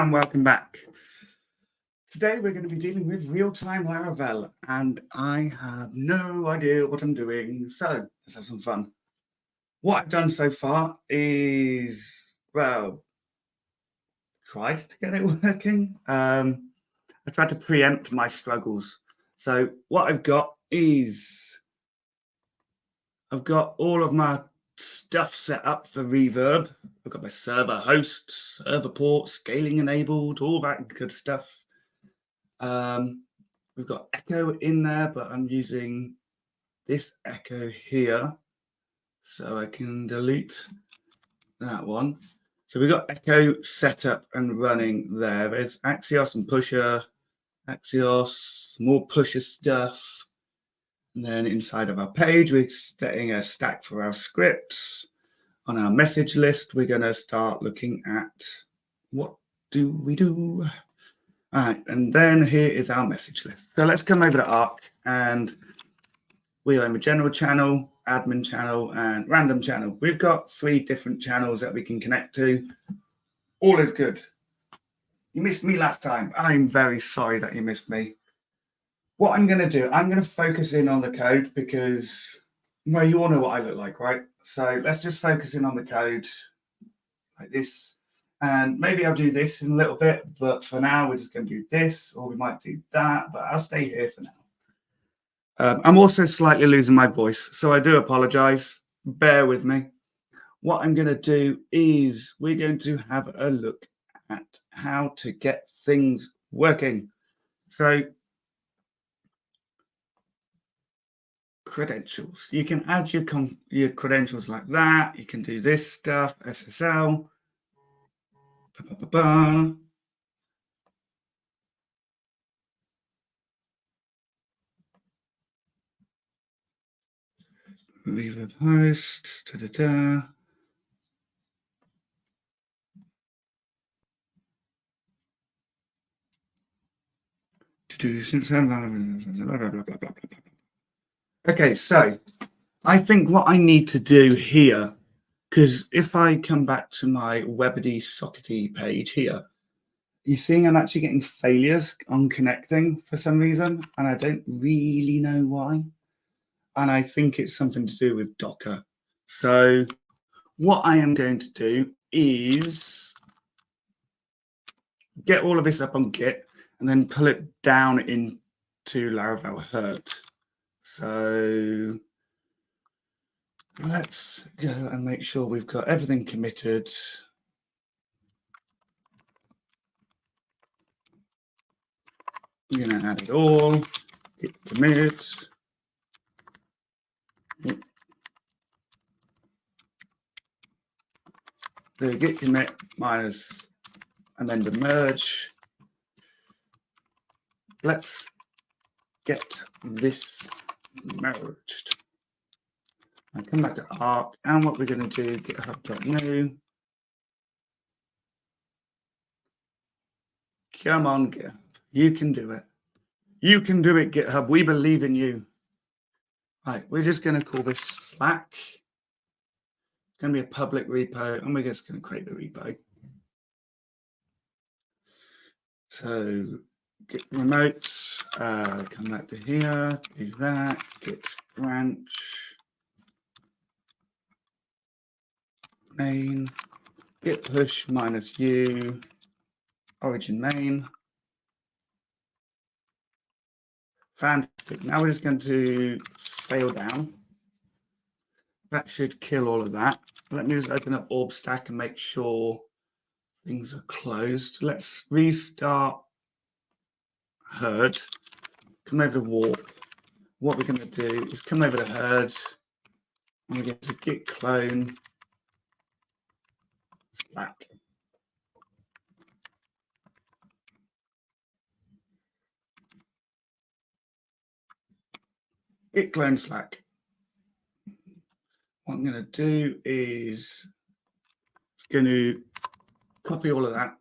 and welcome back. Today we're going to be dealing with real-time Laravel, and I have no idea what I'm doing, so let's have some fun. What I've done so far is, well, tried to get it working. I tried to preempt my struggles. So what I've got is, I've got all of my stuff set up for Reverb. I've got my server host, server port, scaling enabled, all that good stuff. We've got Echo in there, but I'm using this Echo here, so I can delete that one. So we've got Echo set up and running there. There's Axios and Pusher, Axios, more Pusher stuff. And then inside of our page, we're setting a stack for our scripts. On our message list, we're going to start looking at what do we do. All right, and then here is our message list. So let's come over to Arc, and we own the general channel, admin channel, and random channel. We've got 3 different channels that we can connect to. All is good. You missed me last time. I'm very sorry that you missed me. What I'm going to do, I'm going to focus in on the code because, well, you all know what I look like, right? So let's just focus in on the code like this. And maybe I'll do this in a little bit, but for now, we're just going to do this, or we might do that, but I'll stay here for now. I'm also slightly losing my voice, so I do apologize. Bear with me. What I'm going to do is we're going to have a look at how to get things working. So credentials. You can add your credentials like that. You can do this stuff, SSL. Reverb host. Okay, so I think what I need to do here, because if I come back to my Webbedy Sockety page here, you're seeing I'm actually getting failures on connecting for some reason, and I don't really know why. And I think it's something to do with Docker. So what I am going to do is get all of this up on Git and then pull it down into Laravel Hurt. So let's go and make sure we've got everything committed. I'm going to add it all, git commit. The git commit minus and then the merge. Let's get this merged. I come back to Arc, and what we're going to do, github.new. Come on, GitHub. You can do it. You can do it, GitHub. We believe in you. Right, we're just going to call this Slack. It's going to be a public repo, and we're just going to create the repo. So git remote, come back to here, do that, git branch, main, git push minus u, origin main. Fantastic. Now we're just going to sail down. That should kill all of that. Let me just open up orb stack and make sure things are closed. Let's restart herd. Come over to warp. What we're going to do is come over to herd. And we're going to git clone Slack. Git clone Slack. What I'm going to do is going to copy all of that,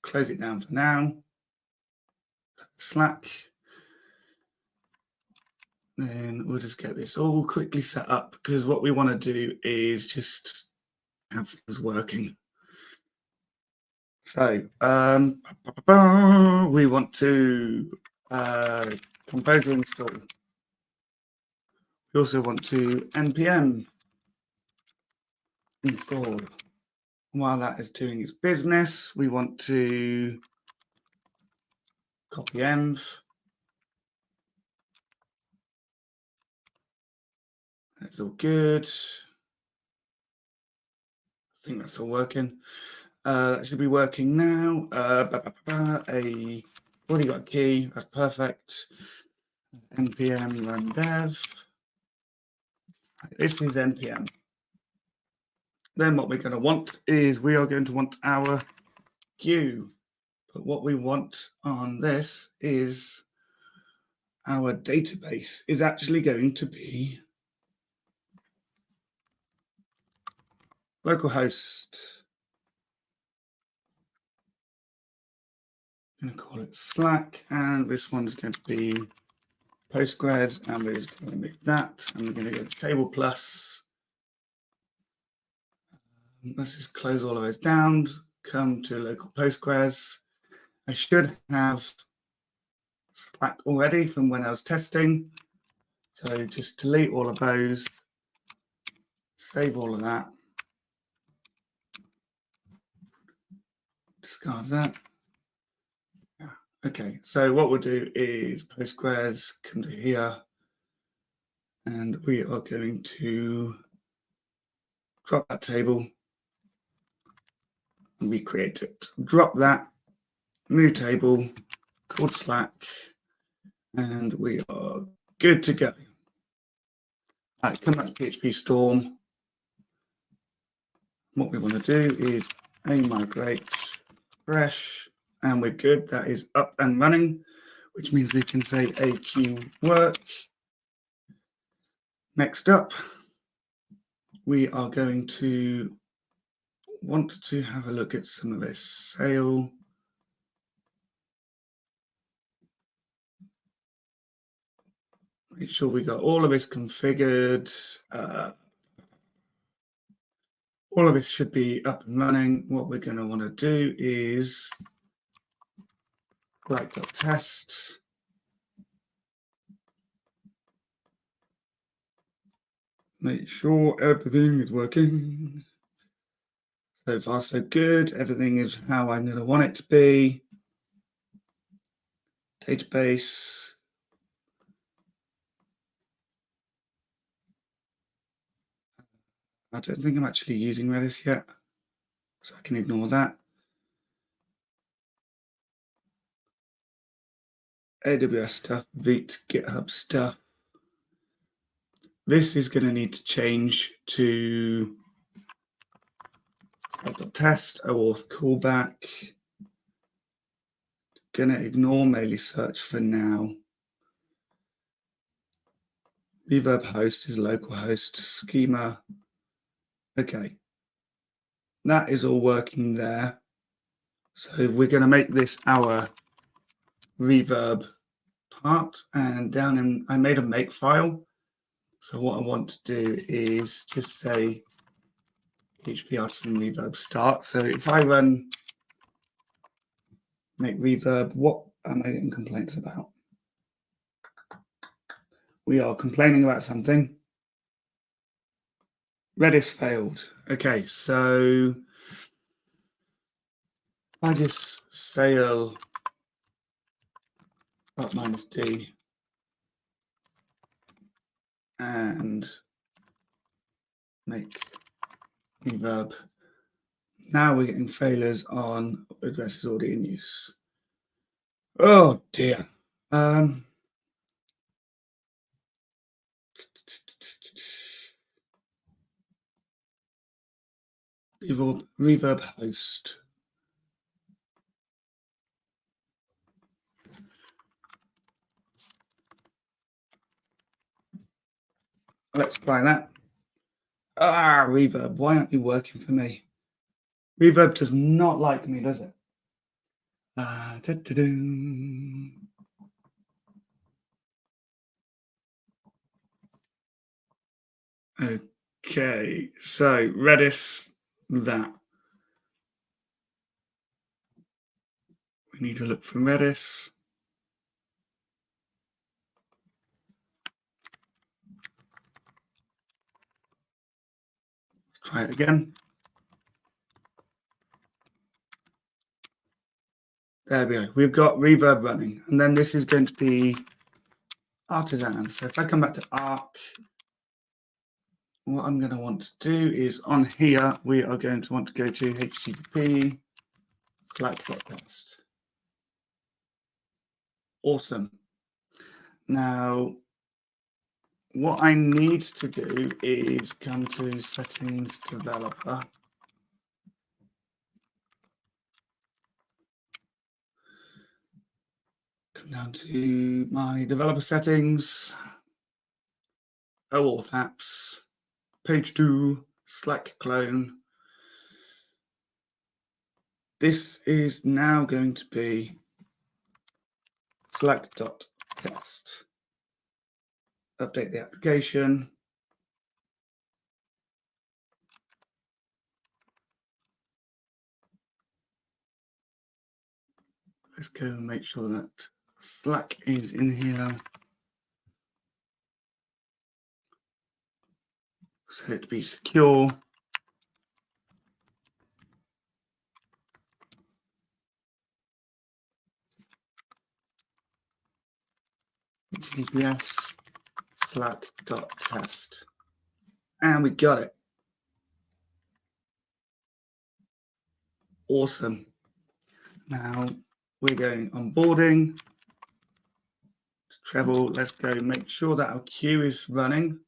close it down for now, Slack. Then we'll just get this all quickly set up because what we want to do is just have things working. So we want to composer install. We also want to npm install. While that is doing its business, we want to copy env. That's all good. I think that's all working. That should be working now. Already got a key. That's perfect. npm run dev. This is npm. Then what we're going to want is we are going to want our queue. But what we want on this is our database is actually going to be localhost. I'm going to call it Slack, and this one's going to be Postgres, and we're just going to make that, and we're going to go to table plus. Let's just close all of those down, come to local Postgres. I should have Slack already from when I was testing. So just delete all of those, save all of that, discard that. Okay, so what we'll do is Postgres, come to here, and we are going to drop that table and recreate it. Drop that, new table called Slack, and we are good to go. All right, come back to PHP Storm. What we want to do is migrate fresh, and we're good. That is up and running, which means we can say AQ work. Next up, we are going to want to have a look at some of this sale. Make sure we got all of this configured. All of this should be up and running. What we're going to want to do is test. Make sure everything is working. So far, so good. Everything is how I'm going to want it to be. Database. I don't think I'm actually using Redis yet, so I can ignore that. AWS stuff, Vite, GitHub stuff. This is going to need to change to test, OAuth callback. Going to ignore Mail Search for now. Reverb host is localhost schema. Okay. That is all working there. So we're going to make this our Reverb part, and down in, I made a make file. So what I want to do is just say PHP artisan reverb start. So if I run make reverb, what am I getting complaints about? We are complaining about something. Redis failed. Okay, so I just sail up -d and make reverb. Now we're getting failures on addresses already in use. Oh dear. Reverb host. Let's try that. Reverb, why aren't you working for me? Reverb does not like me, does it? Okay, so Redis, that. We need to look for Redis. Let's try it again. There we go. We've got Reverb running, and then this is going to be Artisan. So if I come back to Arc, what I'm going to want to do is on here, we are going to want to go to http slack.test. Awesome. Now, what I need to do is come to settings developer. Come down to my developer settings, OAuth apps, page 2, Slack clone. This is now going to be slack.test. Update the application. Let's go and make sure that Slack is in here. Set it to be secure. HTTPS slack.test. And we got it. Awesome. Now we're going onboarding. Treble, let's go make sure that our queue is running.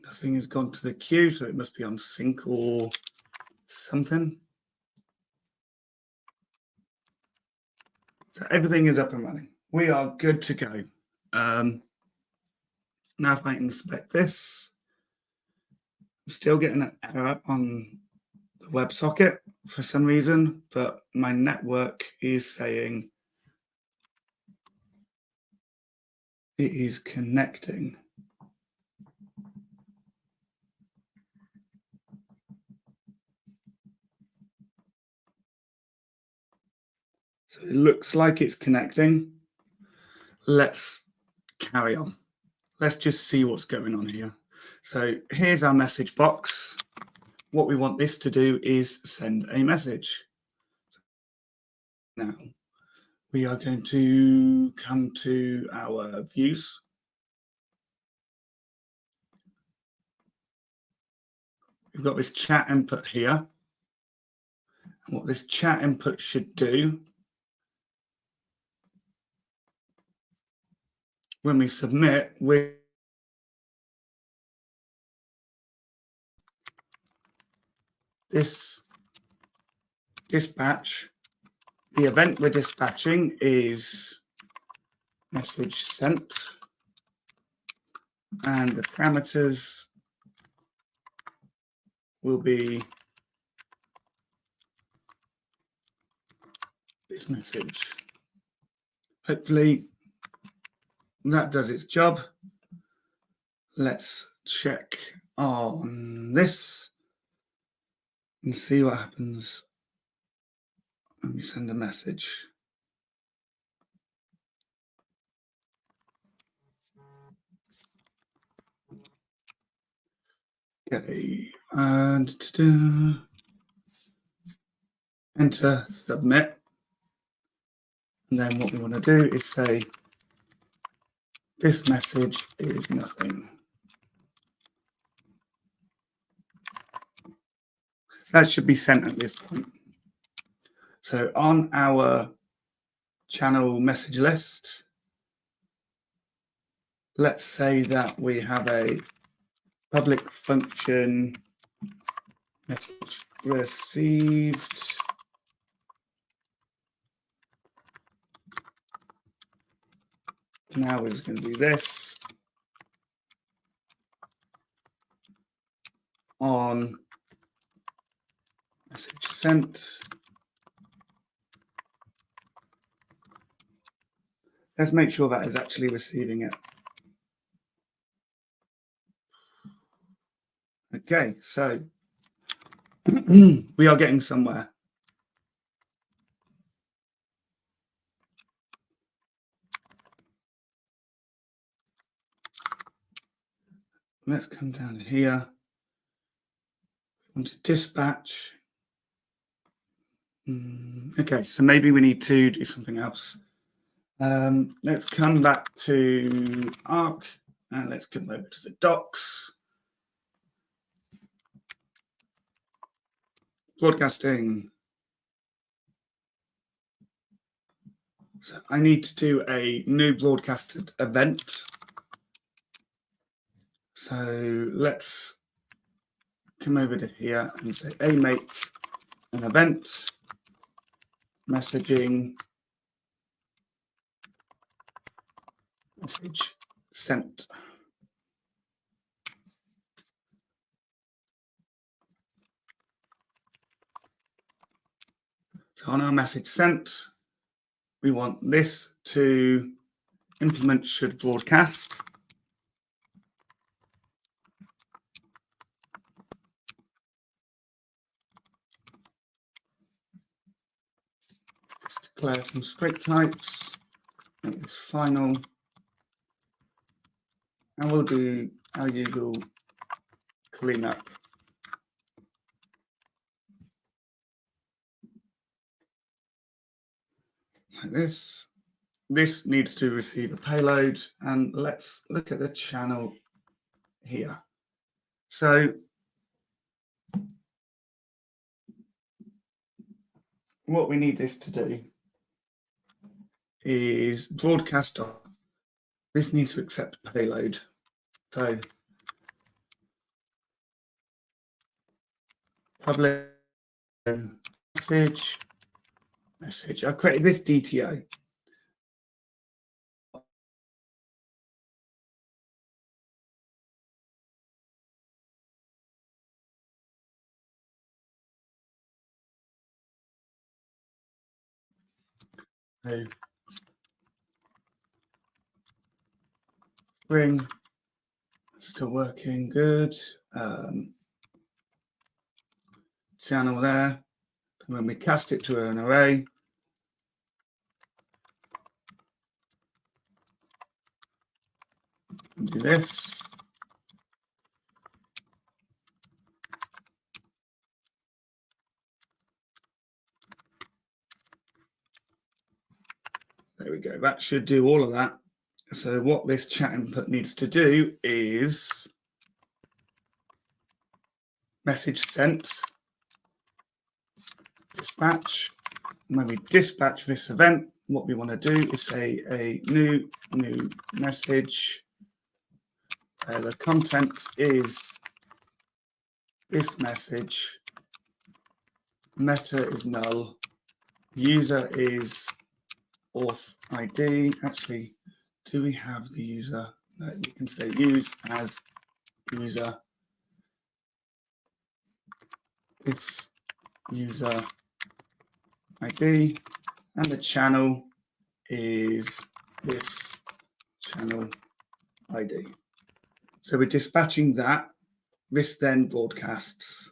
Nothing has gone to the queue, so it must be on sync or something. So everything is up and running. We are good to go. Now if I inspect this, I'm still getting an error on the WebSocket for some reason, but my network is saying it is connecting. So it looks like it's connecting. Let's carry on. Let's just see what's going on here. So here's our message box. What we want this to do is send a message. Now, we are going to come to our views. We've got this chat input here. And what this chat input should do when we submit, this dispatch, the event we're dispatching is message sent, and the parameters will be this message. Hopefully that does its job. Let's check on this and see what happens when we send a message. Okay, and enter submit. And then what we want to do is say, this message is nothing. That should be sent at this point. So on our channel message list, let's say that we have a public function message received. Now we're just going to do this on message sent. Let's make sure that is actually receiving it. Okay, so we are getting somewhere. let's come down here. Want to dispatch. Okay, so maybe we need to do something else. Let's come back to Arc and let's come over to the docs. Broadcasting. So I need to do a new broadcasted event. So let's come over to here and say, make an event, messaging, message sent. So on our message sent, we want this to implement should broadcast. Let's declare some strict types, make this final, and we'll do our usual cleanup. Like this. This needs to receive a payload, and let's look at the channel here. So what we need this to do is broadcast on. This needs to accept payload. So public message. I created this DTO. So Spring, still working good. Channel there. And when we cast it to an array, do this. There we go. That should do all of that. So what this chat input needs to do is message sent, dispatch. And when we dispatch this event, what we want to do is say a new message. The content is this message. Meta is null. User is auth ID. Actually, do we have the user? No, we can say use as user. It's user ID, and the channel is this channel ID. So we're dispatching that. This then broadcasts.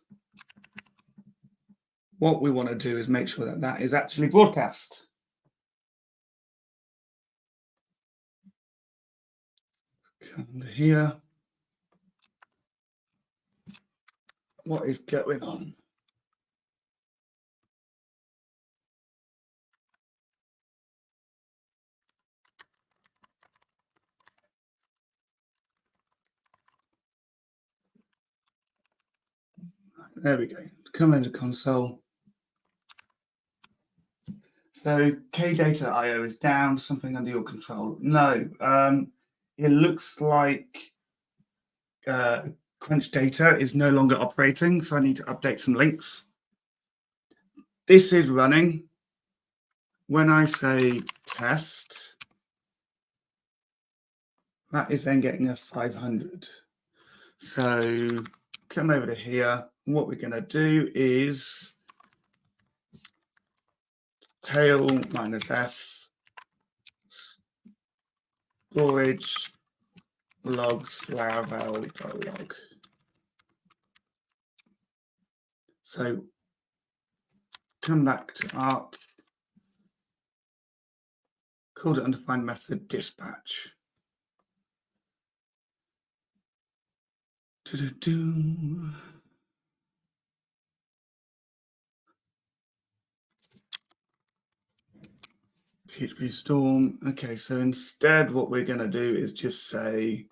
What we want to do is make sure that that is actually broadcast. Come here. What is going on? There we go. Come into console. So kdata.io is down, something under your control. No, it looks like Crunch data is no longer operating, so I need to update some links. This is running. When I say test, that is then getting a 500. So come over to here. What we're going to do is tail -f storage logs laravel.log. So come back to Arc, call the undefined method dispatch. PHP Storm. Okay, so instead what we're going to do is just say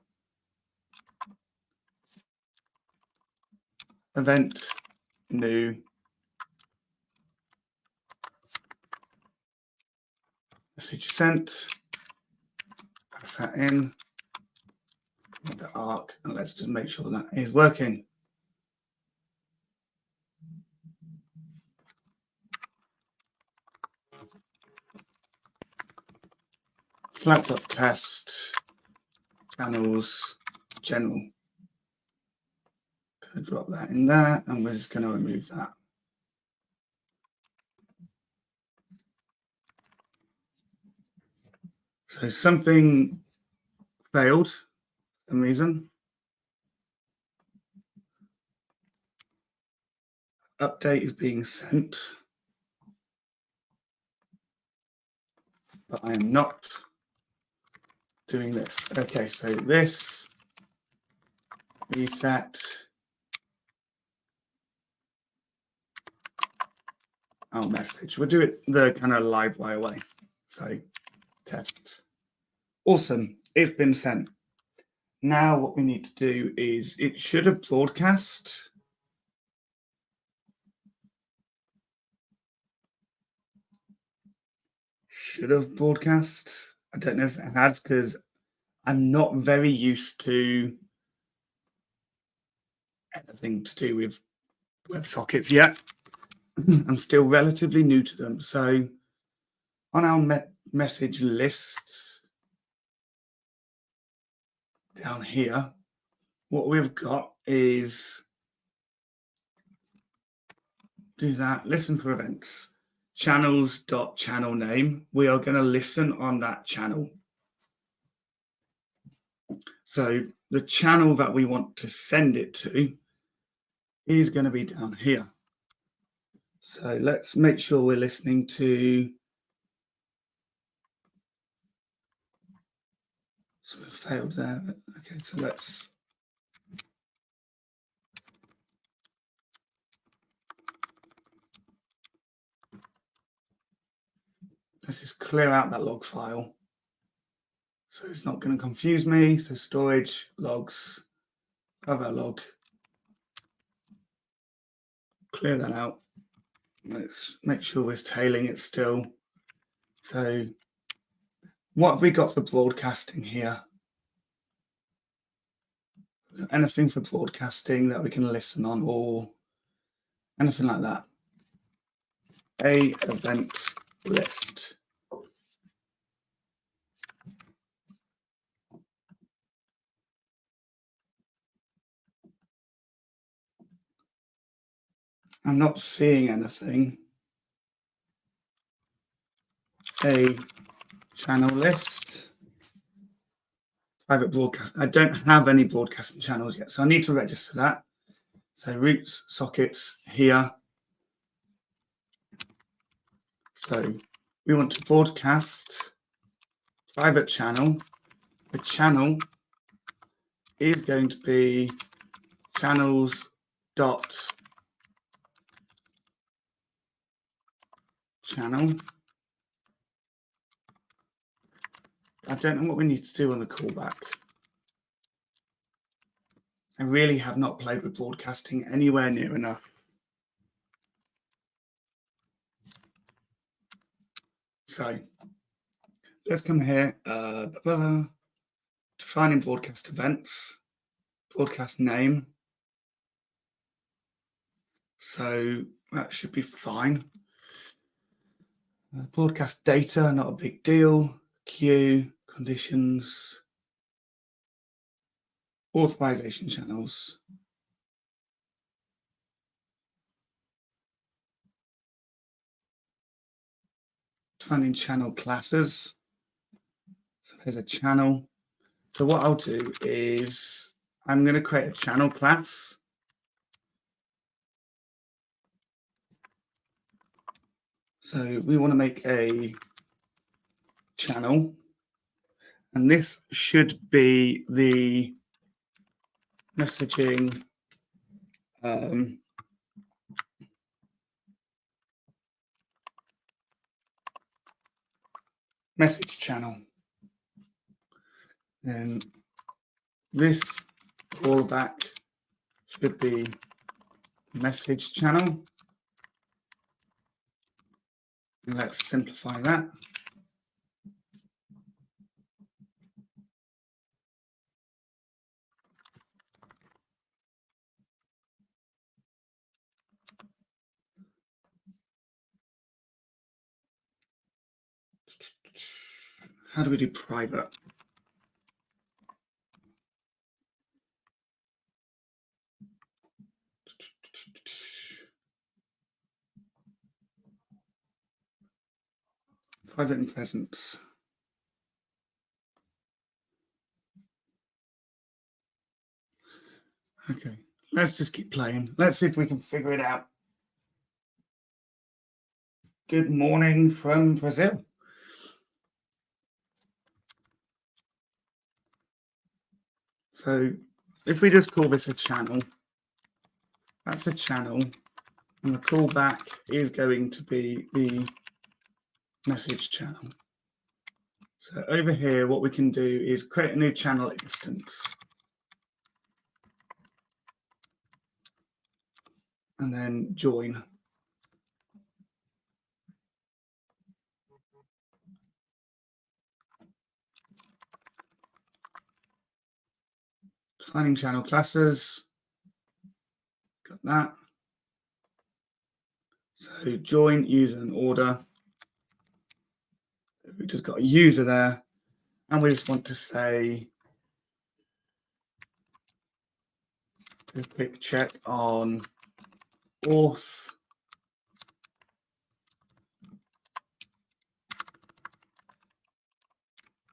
event new message sent. Pass that in the arc, and let's just make sure that is working. Slack.test channels general. Going to drop that in there, and we're just going to remove that. So something failed for some reason. Update is being sent, but I am not doing this. Okay, so this reset our message. We'll do it the kind of live way. So test. Awesome. It's been sent. Now what we need to do is it should have broadcast. Should have broadcast. I don't know if it has because I'm not very used to anything to do with WebSockets yet. I'm still relatively new to them. So on our message list down here, what we've got is do that, listen for events, channels.channel name. We are going to listen on that channel. So the channel that we want to send it to is going to be down here. So let's make sure we're listening to something failed there. Okay, so let's just clear out that log file. So it's not going to confuse me. So storage logs, cover log, clear that out. Let's make sure we're tailing it still. So what have we got for broadcasting here? Anything for broadcasting that we can listen on or anything like that? A event list. I'm not seeing anything. A channel list. Private broadcast. I don't have any broadcasting channels yet, so I need to register that. So routes, sockets here. So we want to broadcast private channel. The channel is going to be channels dot channel. I don't know what we need to do on the callback. I really have not played with broadcasting anywhere near enough. So let's come here, defining broadcast events, broadcast name. So that should be fine. Broadcast data, not a big deal. Queue, conditions, authorization channels. Defining channel classes. So there's a channel. So what I'll do is I'm going to create a channel class. So we want to make a channel, and this should be the messaging message channel. And this callback should be message channel. And let's simplify that. How do we do private? Private and presence. Okay, let's just keep playing. Let's see if we can figure it out. Good morning from Brazil. So if we just call this a channel, that's a channel, and the callback is going to be the message channel. So over here, what we can do is create a new channel instance. And then join. Defining channel classes. Got that. So join user and order. We just got a user there. And we just want to say a quick check on auth.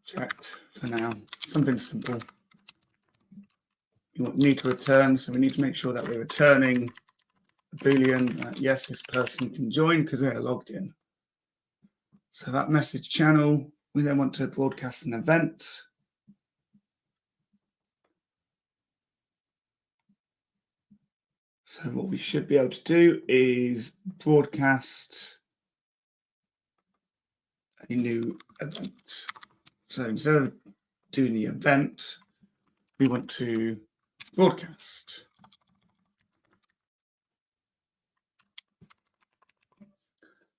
Check for now. Something simple. You need to return, so we need to make sure that we're returning a Boolean. Yes, this person can join because they're logged in. So that message channel, we then want to broadcast an event. So what we should be able to do is broadcast a new event. So instead of doing the event, we want to broadcast.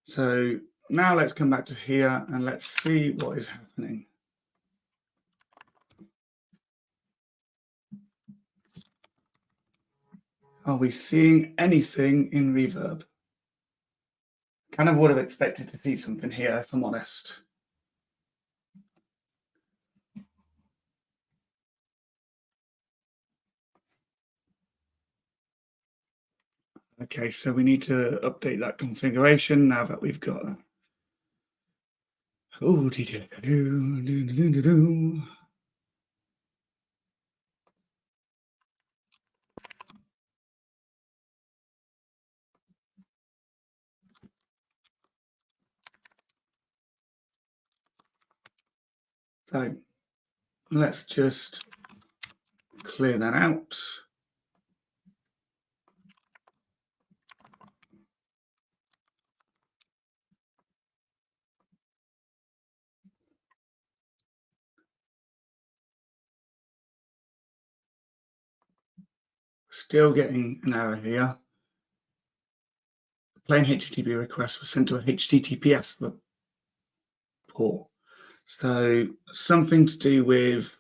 So now let's come back to here and let's see what is happening. Are we seeing anything in Reverb? Kind of would have expected to see something here, if I'm honest. Okay, so we need to update that configuration now that we've got that. Oh, so let's just clear that out. Still getting an error here. Plain HTTP request was sent to a HTTPS port. So something to do with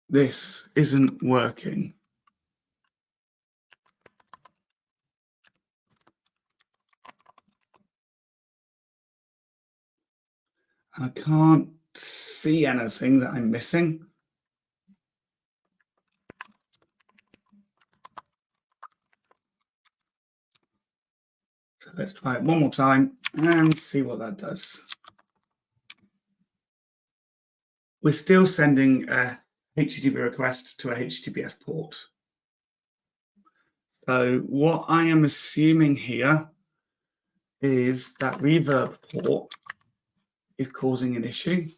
this isn't working. I can't see anything that I'm missing. So let's try it one more time and see what that does. We're still sending a HTTP request to a HTTPS port. So what I am assuming here is that Reverb port is causing an issue.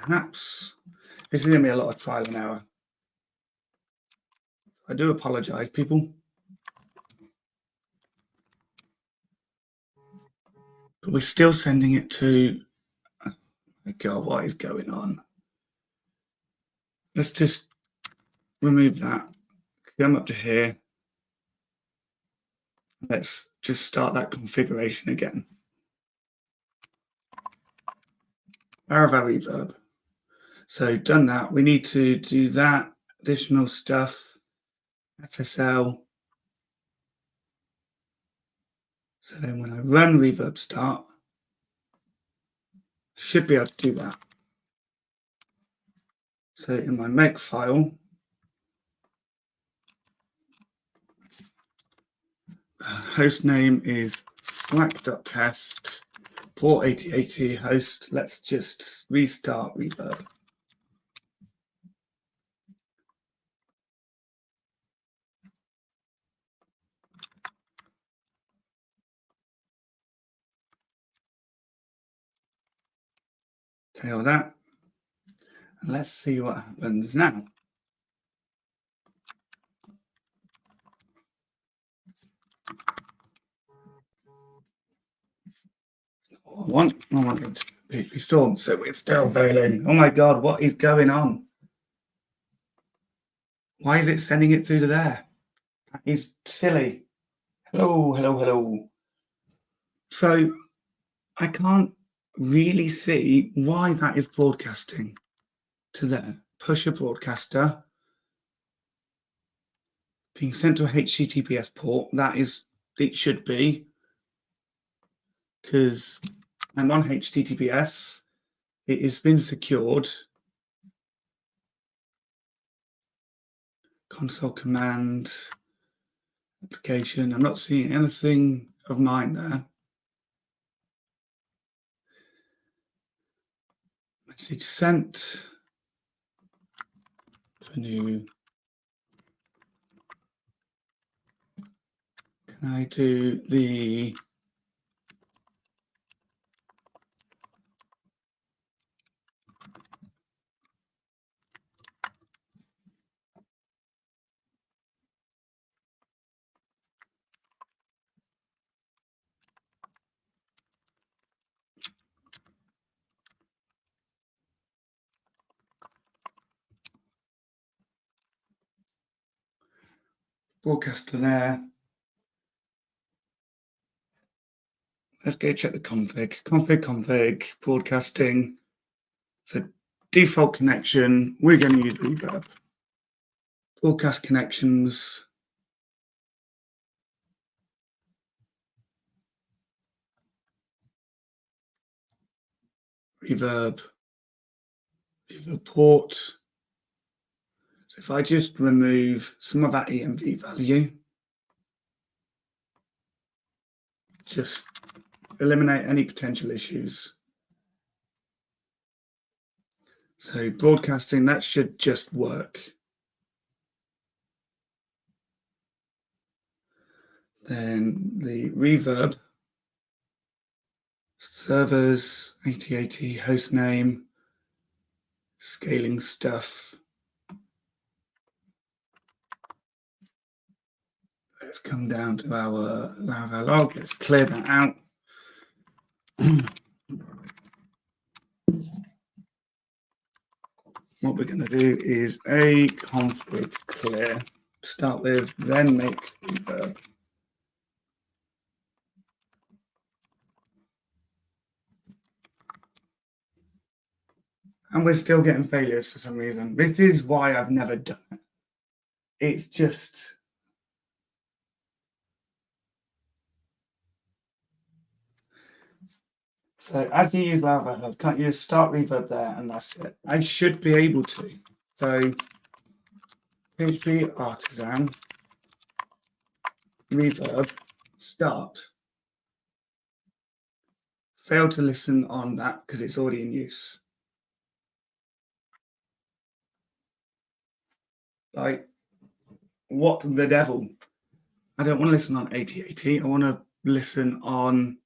perhaps this is going to be a lot of trial and error. I do apologize, people. But we're still sending it to, oh my God, what is going on? Let's just remove that. Come up to here. Let's just start that configuration again. Laravel Reverb. So done that. We need to do that additional stuff. SSL. So then when I run Reverb start, should be able to do that. So in my make file, host name is slack.test, port 8080 host. Let's just restart Reverb. Tail that. And let's see what happens now. I want it to be restored, so it's still failing. Oh my God, what is going on? Why is it sending it through to there? That is silly. Hello, hello, hello. So I can't really see why that is broadcasting to there. Push a broadcaster being sent to a HTTPS port. That is, it should be, because I'm on HTTPS. It has been secured. Console command, application. I'm not seeing anything of mine there. Message sent to a new. Can I do the broadcaster there? Let's go check the config. Config, broadcasting. So default connection, we're going to use Reverb. Broadcast connections. Reverb port. So if I just remove some of that EMV value, just eliminate any potential issues. So broadcasting, that should just work. Then the Reverb, servers, 8080, host name, scaling stuff. Let's come down to our Laravel log. Let's clear that out. What we're going to do is a config clear to start with, then make Reverb. And we're still getting failures for some reason. This is why I've never done it. It's just... So as you use Laravel, can't you just start Reverb there and that's it? I should be able to. So PHP artisan Reverb start. Fail to listen on that because it's already in use. Like, what the devil? I don't want to listen on 8080. I want to listen on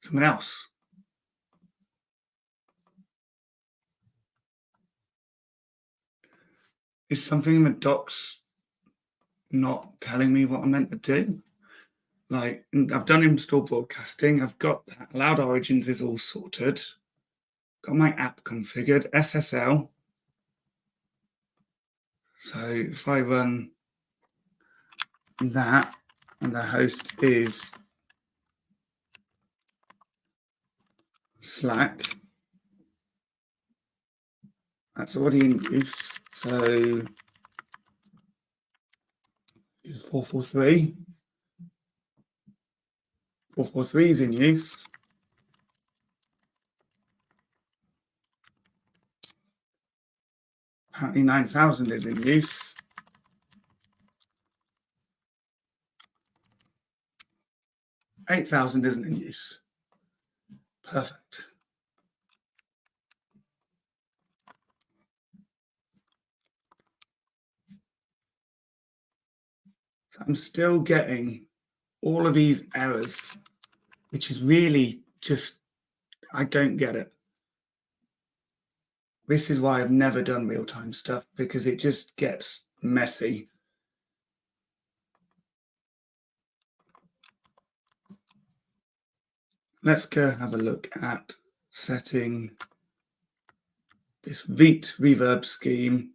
something else. Is something in the docs not telling me what I'm meant to do? Like, I've done install broadcasting, I've got that. Allowed origins is all sorted. Got my app configured, SSL. So if I run that, and the host is Slack, that's already in use. So 443. 443 is in use. Apparently 9000 is in use. 8000 isn't in use. Perfect. So I'm still getting all of these errors, which is really just, I don't get it. This is why I've never done real-time stuff, because it just gets messy. Let's go have a look at setting this Vite reverb scheme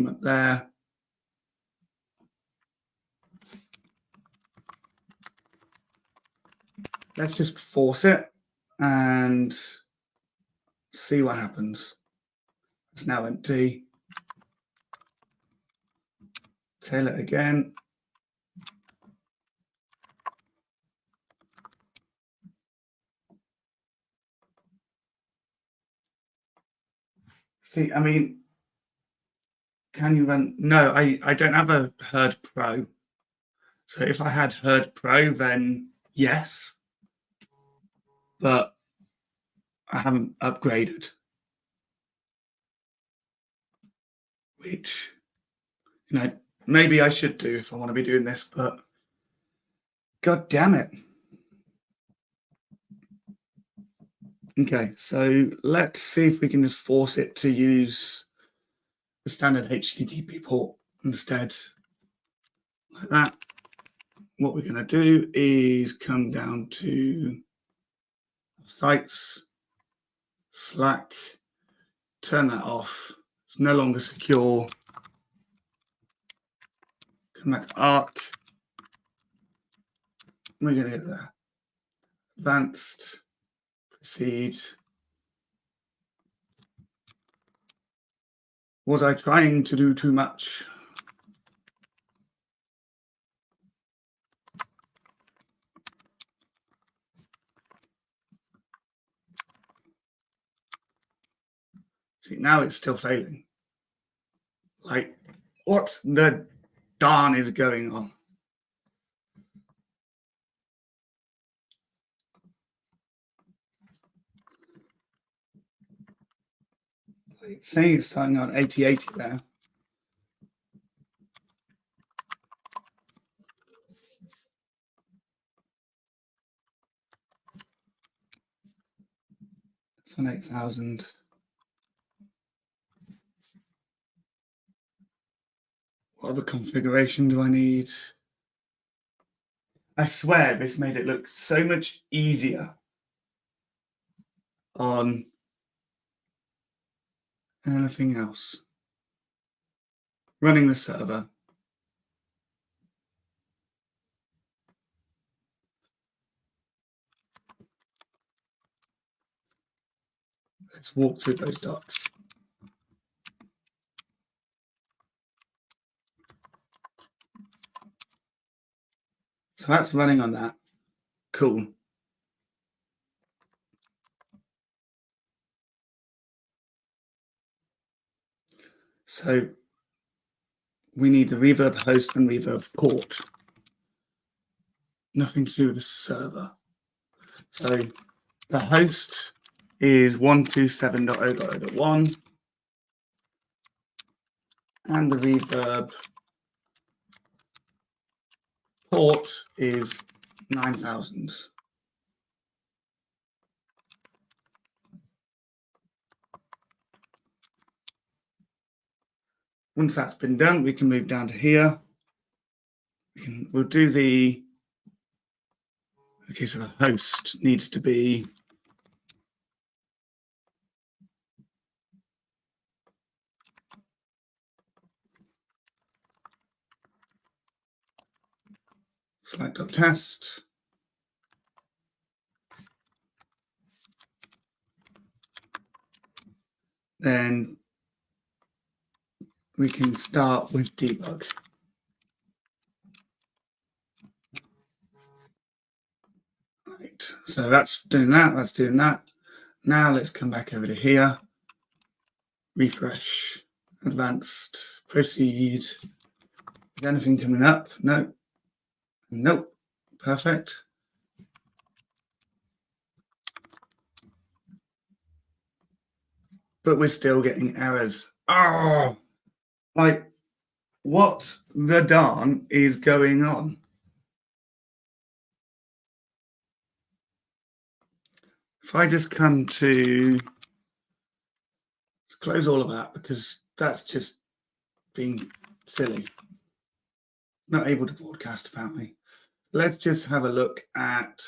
up there. Let's just force it and see what happens. It's now empty. Tail it again. See, I mean, can you run? No, I don't have a Herd Pro. So if I had Herd Pro, then yes, but I haven't upgraded, which, you know, maybe I should do if I want to be doing this, but God damn it. Okay, so let's see if we can just force it to use the standard HTTP port instead, like that. What we're going to do is come down to sites, Slack, turn that off. It's no longer secure. Come back to Arc. We're going to get there. Advanced, proceed. Was I trying to do too much? See, now it's still failing. Like, what the darn is going on? It's saying it's starting on 8080 there. It's on 8000. What other configuration do I need? I swear this made it look so much easier on anything else. Running the server. Let's walk through those dots. So that's running on that. Cool. So we need the reverb host and reverb port. Nothing to do with the server. So the host is 127.0.0.1 and the reverb port is 9000. Once that's been done, we can move down to here. We'll do the, okay, so the host needs to be Slack.test. Then we can start with debug. Right, so that's doing that, that's doing that. Now let's come back over to here. Refresh, advanced, proceed. Is anything coming up? No. Nope. Perfect. But we're still getting errors. Oh, like what the darn is going on? If I just come to close all of that, because that's just being silly. Not able to broadcast, apparently. Let's just have a look at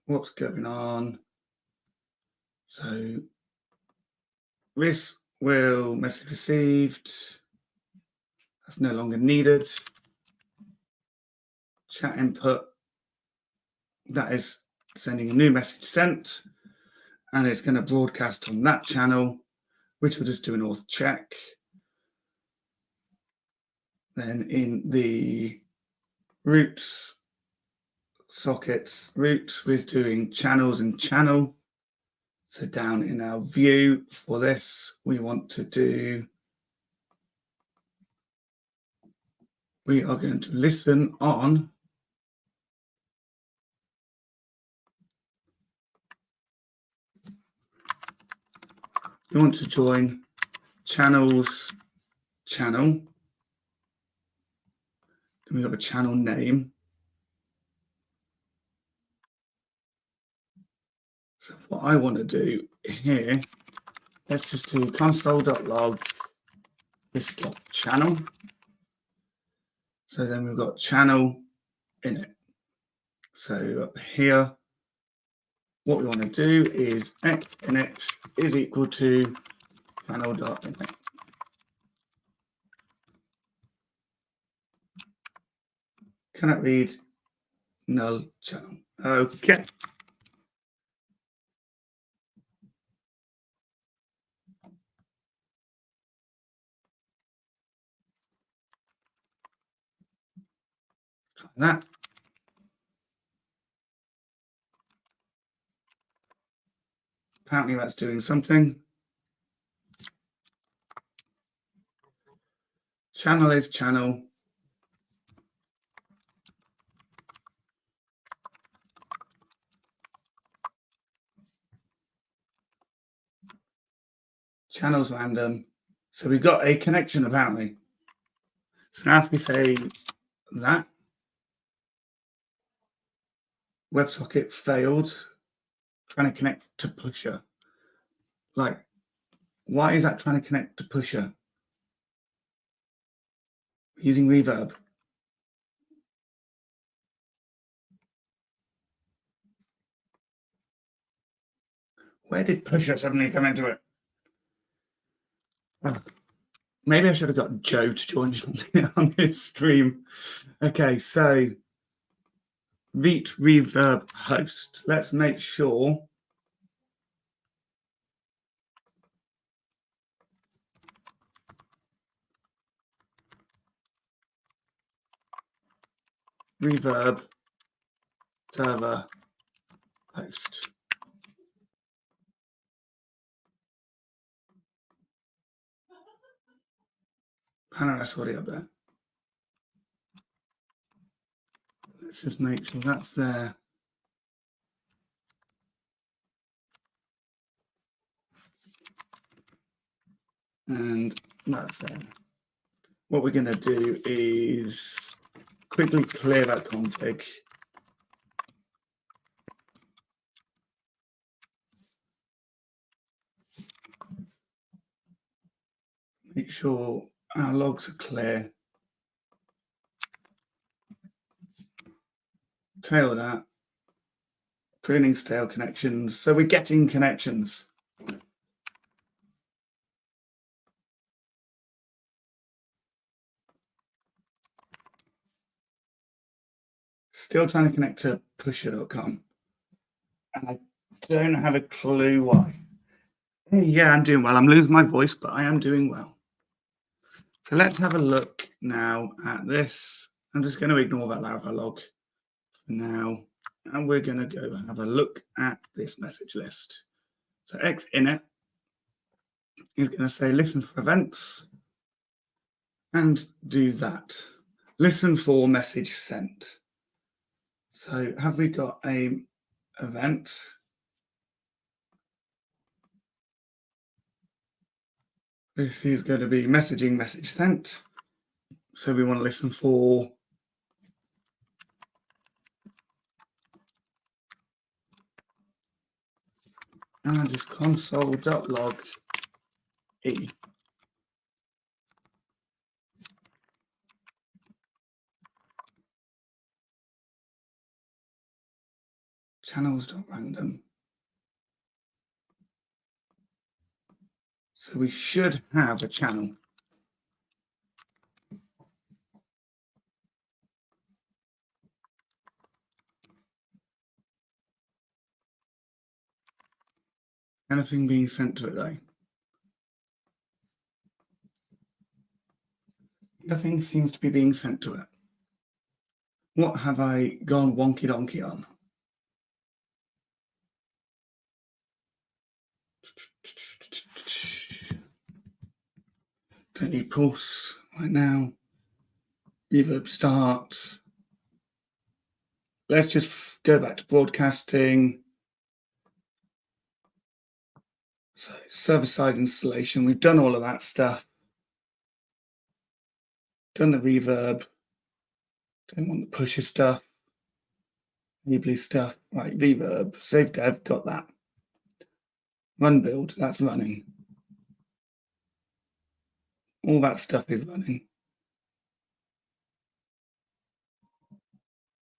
what's going on. So this will message received. That's no longer needed. Chat input. That is sending a new message sent. And it's going to broadcast on that channel, which will just do an auth check. Then in the routes, sockets, routes, we're doing channels and channel. So down in our view for this, we want to do, we are going to listen on we want to join channels channel. Then we have a channel name. So what I want to do here, let's just do console.log this.channel. So then we've got channel in it. So up here, what we want to do is x init is equal to channel.init. Cannot read null channel. Okay. Try that. Apparently that's doing something. Channel is channel. Channel's random. So we've got a connection apparently. So now if we say that, WebSocket failed, trying to connect to pusher. Like, why is that trying to connect to pusher? Using Reverb. Where did pusher suddenly come into it? Oh, maybe I should have got Joe to join me on this stream. Okay, so Reverb host. Let's make sure Reverb server host. Panel, that's already up there. Let's just make sure that's there. And that's there. What we're going to do is quickly clear that config. Make sure Our logs are clear. Tail of that. Pruning stale connections. So we're getting connections. Still trying to connect to pusher.com. And I don't have a clue why. Hey, yeah, I'm doing well. I'm losing my voice, but I am doing well. So let's have a look now at this. I'm just going to ignore that Laravel log for now. And we're going to go have a look at this message list. So X init is going to say listen for events and do that. Listen for message sent. So have we got a event? This is going to be messaging message sent. So we want to listen for just console.log e. Channels.random. So we should have a channel. Anything being sent to it though? Nothing seems to be being sent to it. What have I gone wonky donkey on? Don't need pulse right now. Reverb start. Let's just go back to broadcasting. So server-side installation. We've done all of that stuff. Done the reverb. Don't want the pusher stuff. Enably stuff. Right, reverb. Save dev. Got that. Run build. That's running. All that stuff is running.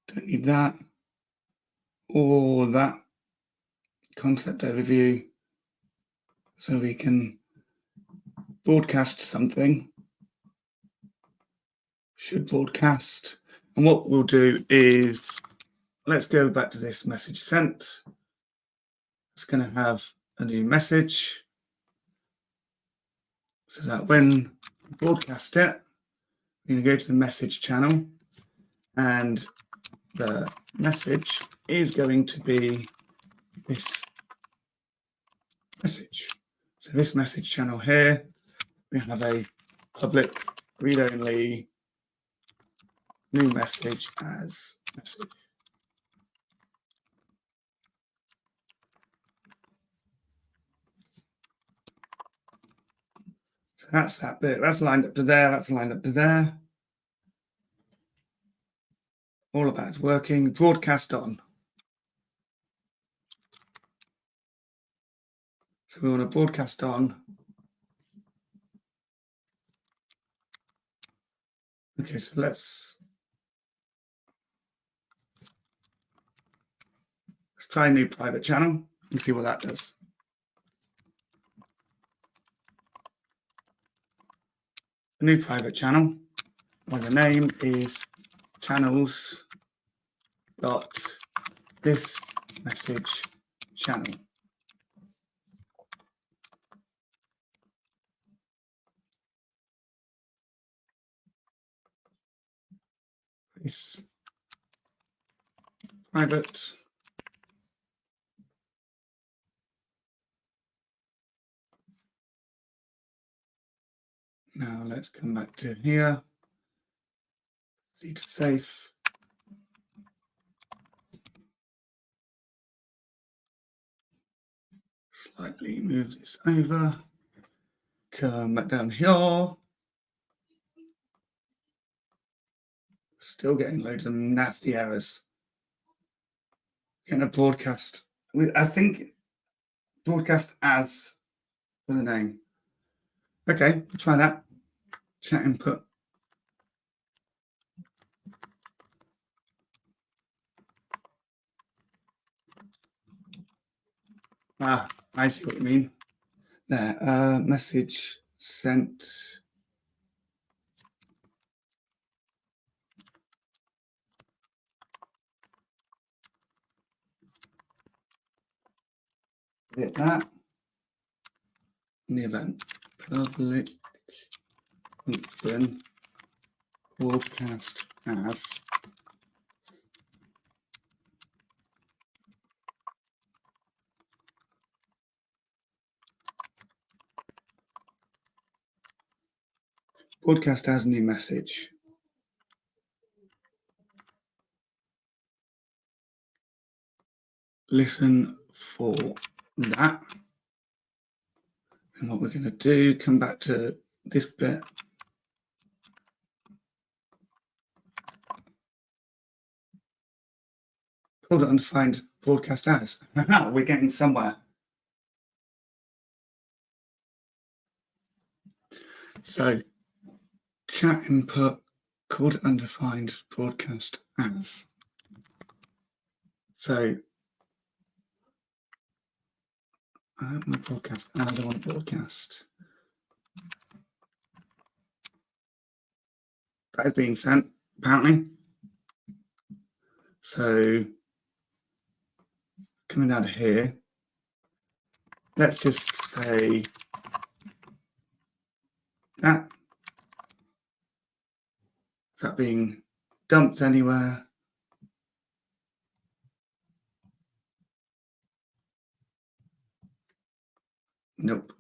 Don't need that. Or that. Concept overview. So we can broadcast something. Should broadcast. And what we'll do is, let's go back to this message sent. It's going to have a new message. So that when we broadcast it, we're going to go to the message channel. And the message is going to be this message. So this message channel here, we have a public read-only new message as message. So that's that bit. That's lined up to there. That's lined up to there. All of that is working. Broadcast on. So we want to broadcast on. Okay, so let's try a new private channel and see what that does. A new private channel where the name is channels dot this message channel. This private. Now let's come back to here. See to safe. Slightly move this over. Come back down here. Still getting loads of nasty errors. Getting a broadcast. I think broadcast as for the name. Okay, try that. chat input. I see what you mean. There, message sent. Hit that. In the event, public function broadcast as new message. Listen for that. And what we're going to do, come back to this bit. Called it undefined broadcast as. We're getting somewhere. So chat input called undefined broadcast as. So I don't want broadcast as, I want broadcast. That is being sent, apparently. So coming down to here, let's just say that. Is that being dumped anywhere? Nope.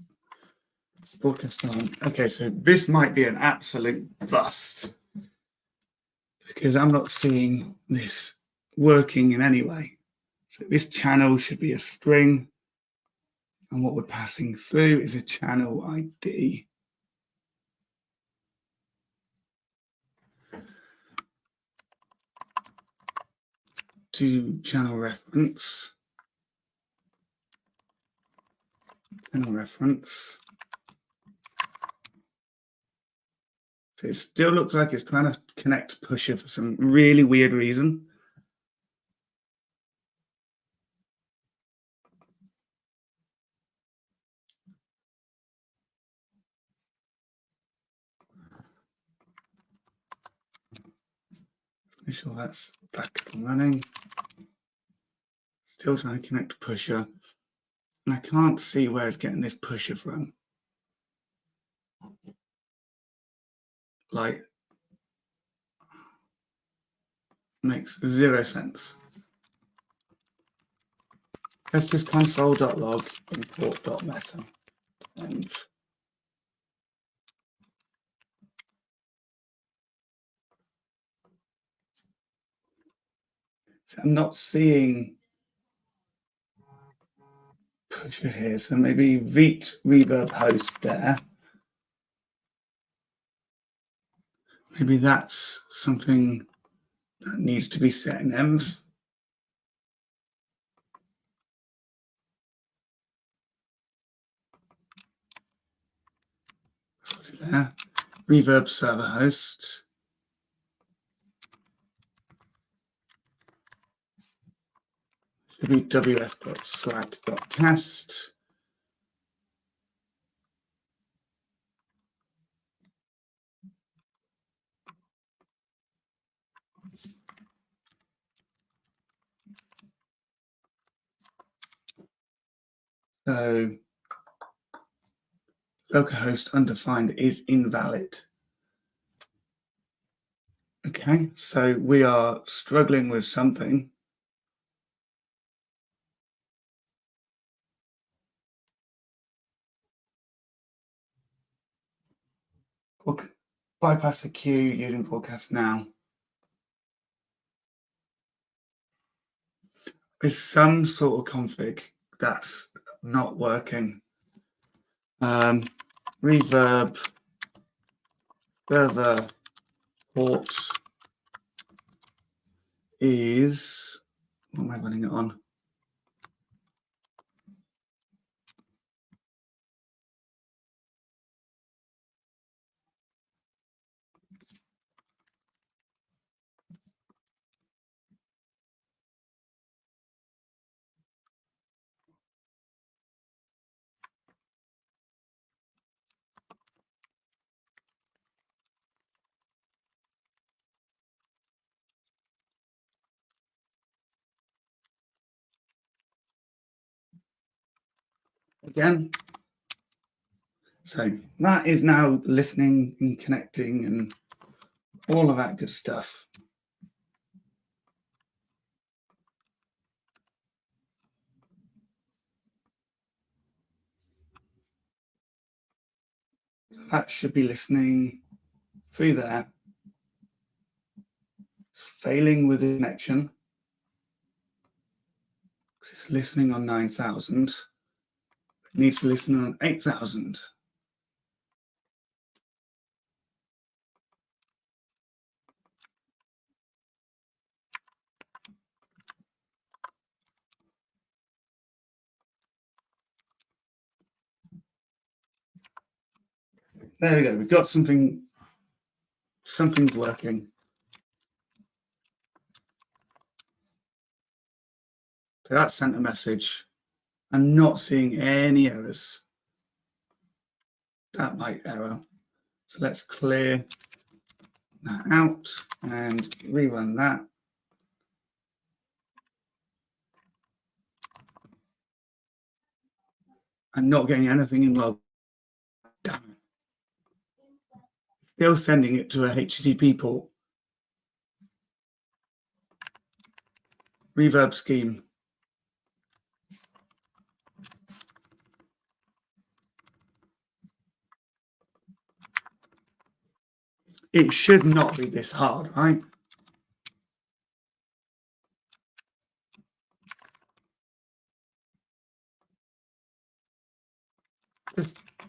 Broadcast on. Okay, so this might be an absolute bust because I'm not seeing this working in any way. So this channel should be a string, and what we're passing through is a channel ID. To channel reference. Channel reference. So it still looks like it's trying to connect pusher for some really weird reason. Make sure that's back up and running. Still trying to connect pusher. And I can't see where it's getting this pusher from. Like, makes zero sense. Let's just console.log import.meta. And so I'm not seeing pusher here. So maybe Vite Reverb host there. Maybe that's something that needs to be set in env. There. Reverb server host. Should be wf.slack.test. So localhost undefined is invalid. Okay, so we are struggling with something. Bypass the queue using broadcast now. There's some sort of config that's not working. Reverb server port is, what am I running it on? again. So that is now listening and connecting and all of that good stuff. That should be listening through there. Failing with the connection. It's listening on 9,000. It needs to listen on 8,000. There we go. We've got something's working. So that sent a message. I'm not seeing any errors. That might error. So let's clear that out and rerun that. I'm not getting anything in log. Damn it. Still sending it to a HTTP port. Reverb scheme. It should not be this hard, right?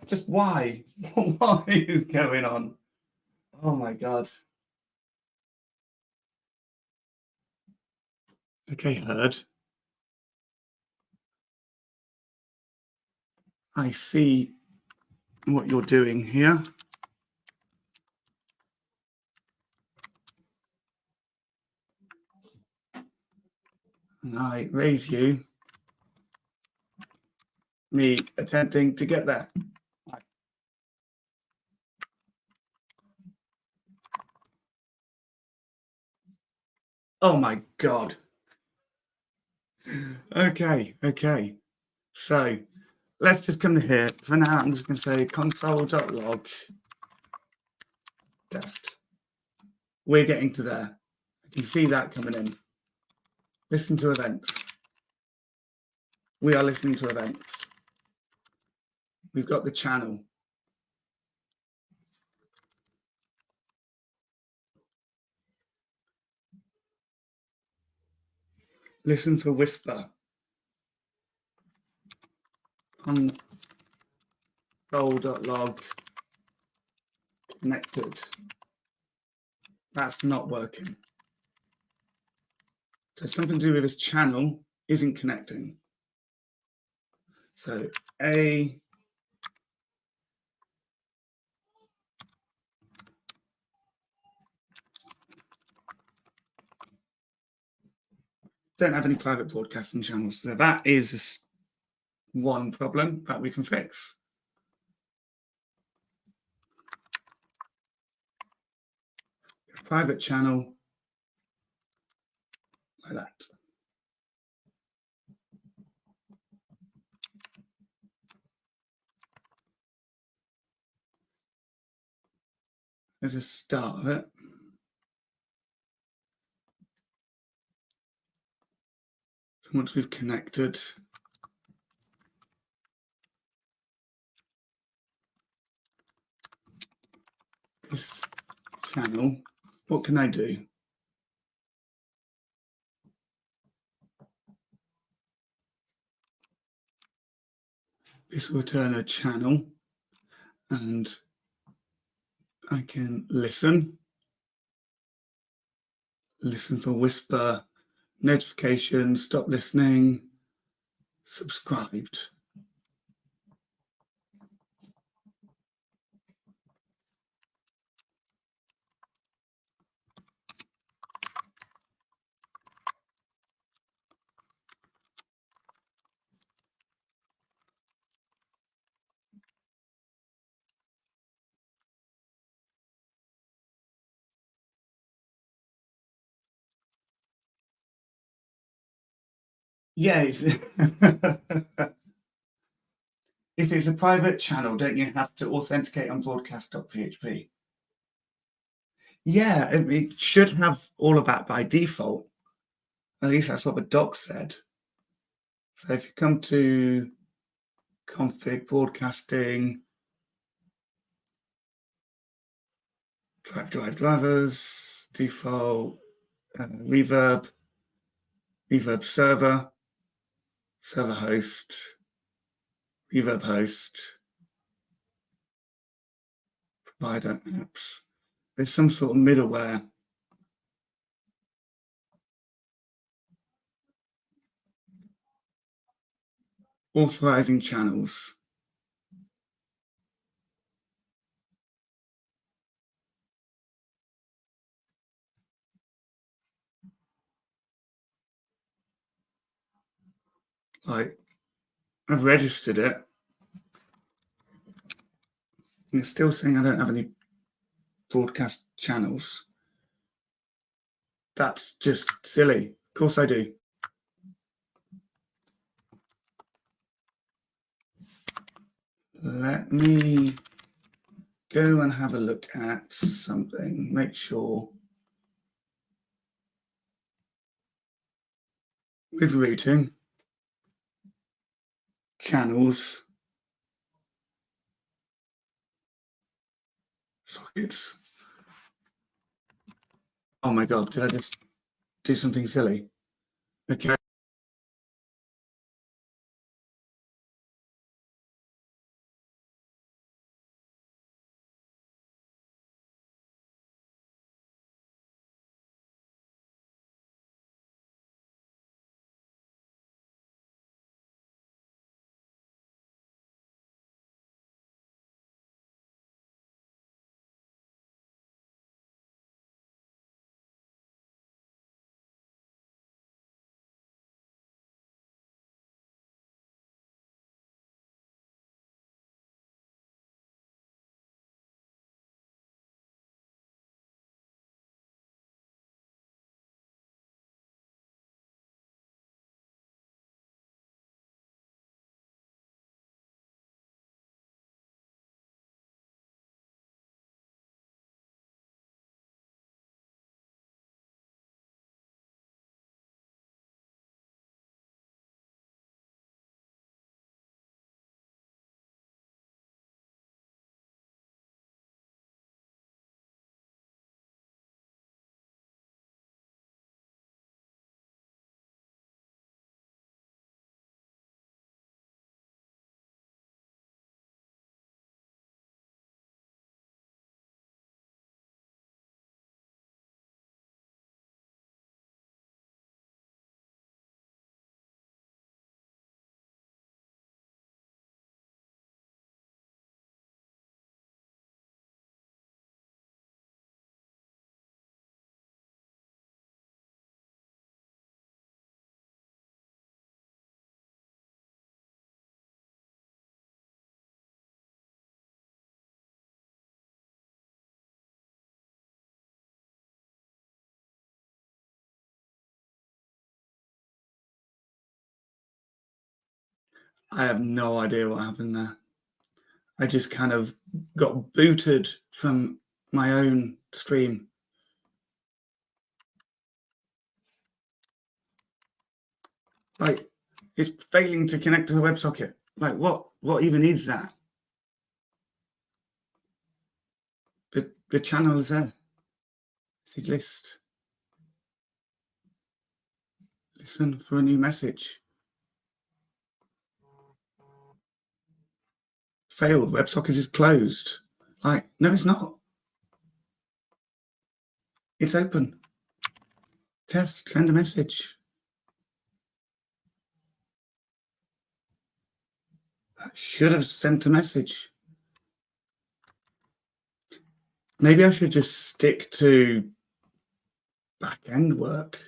Just why? What is going on? Oh my God. Okay, heard. I see what you're doing here. And I raise you, me attempting to get there. Oh my God. Okay. So let's just come to here. For now, I'm just going to say console.log test. We're getting to there. I can see that coming in. Listen to events. We are listening to events. We've got the channel. Listen for whisper. Console.log connected. That's not working. So something to do with this channel isn't connecting. So A don't have any private broadcasting channels. So that is one problem that we can fix. A private channel like that. There's a start of it. So once we've connected, this channel, what can I do? This will return a channel and I can listen for whisper, notification, stop listening, subscribed. Yeah, If it's a private channel, don't you have to authenticate on broadcast.php? Yeah, it should have all of that by default. At least that's what the doc said. So if you come to config broadcasting, drivers, default, reverb server, server host, reverb host, provider apps. There's some sort of middleware. Authorizing channels. Like, I've registered it. It's still saying I don't have any broadcast channels. That's just silly. Of course I do. Let me go and have a look at something. Make sure. With routing, channels, sockets. Oh my God, did I just do something silly? Okay. I have no idea what happened there. I just kind of got booted from my own stream. Like, it's failing to connect to the WebSocket. Like, what even is that? The channel is there. See list. Listen for a new message. Failed. WebSocket is closed. Like, no, it's not. It's open. Test. Send a message. I should have sent a message. Maybe I should just stick to back-end work.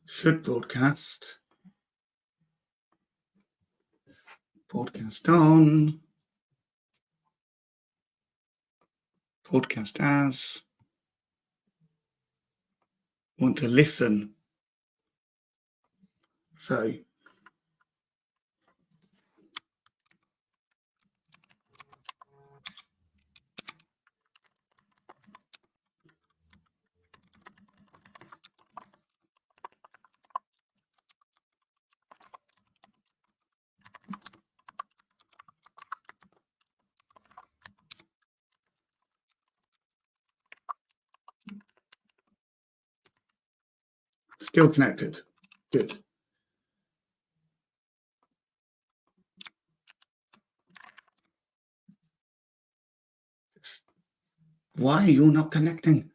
Should broadcast. Broadcast on. Broadcast as. Want to listen. So still connected. Good. Why are you not connecting?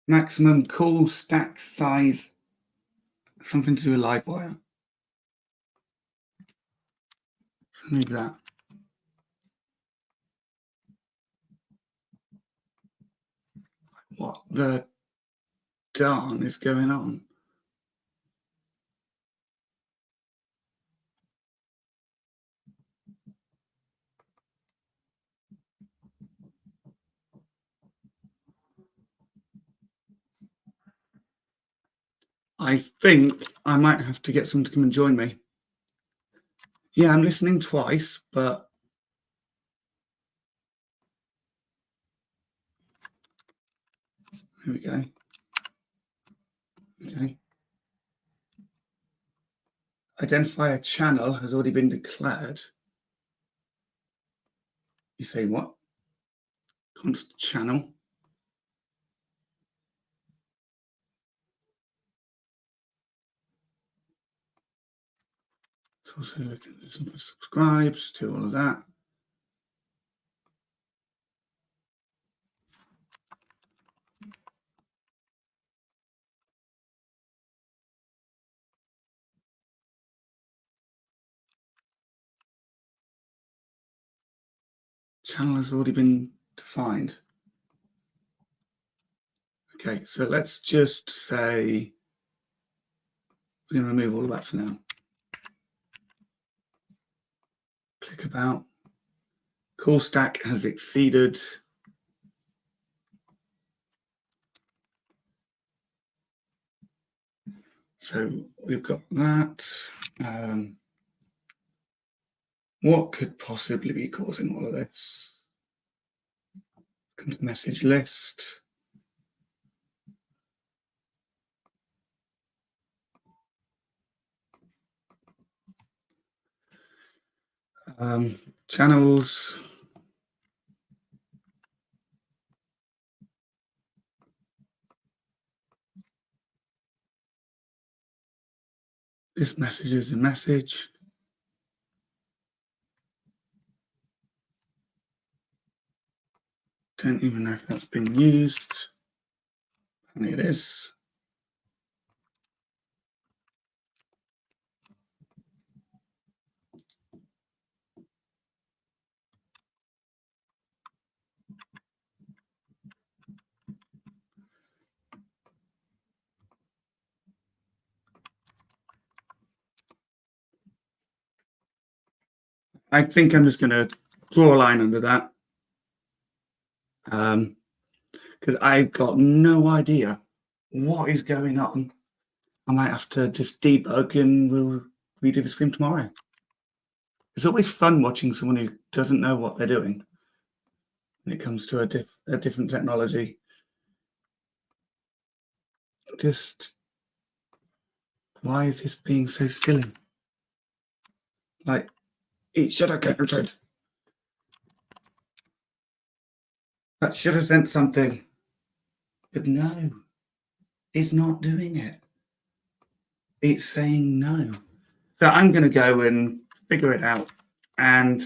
Maximum call stack size, something to do with Livewire. Something like that. What the darn is going on? I think I might have to get someone to come and join me. Yeah, I'm listening twice, but here we go. Okay. Identify a channel has already been declared. You say what? Const channel. It's also looking at some subscribed to all of that. Channel has already been defined. Okay, so let's just say we're going to remove all of that for now. Click about. Call stack has exceeded. So we've got that. What could possibly be causing all of this? Come to message list. Channels. This message is a message. Don't even know if that's been used. And it is. I think I'm just going to draw a line under that. Because I've got no idea what is going on. I might have to just debug and we'll redo the stream tomorrow. It's always fun watching someone who doesn't know what they're doing when it comes to a different technology. Just, why is this being so silly? Like, it should have counted. That should have sent something. But no, it's not doing it. It's saying no. So I'm going to go and figure it out. And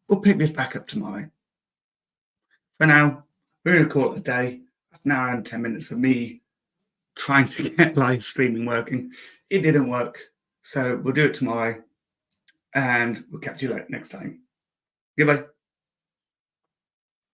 we'll pick this back up tomorrow. For now, we're going to call it a day. That's an hour and 10 minutes of me trying to get live streaming working. It didn't work. So we'll do it tomorrow. And we'll catch you next time. Goodbye.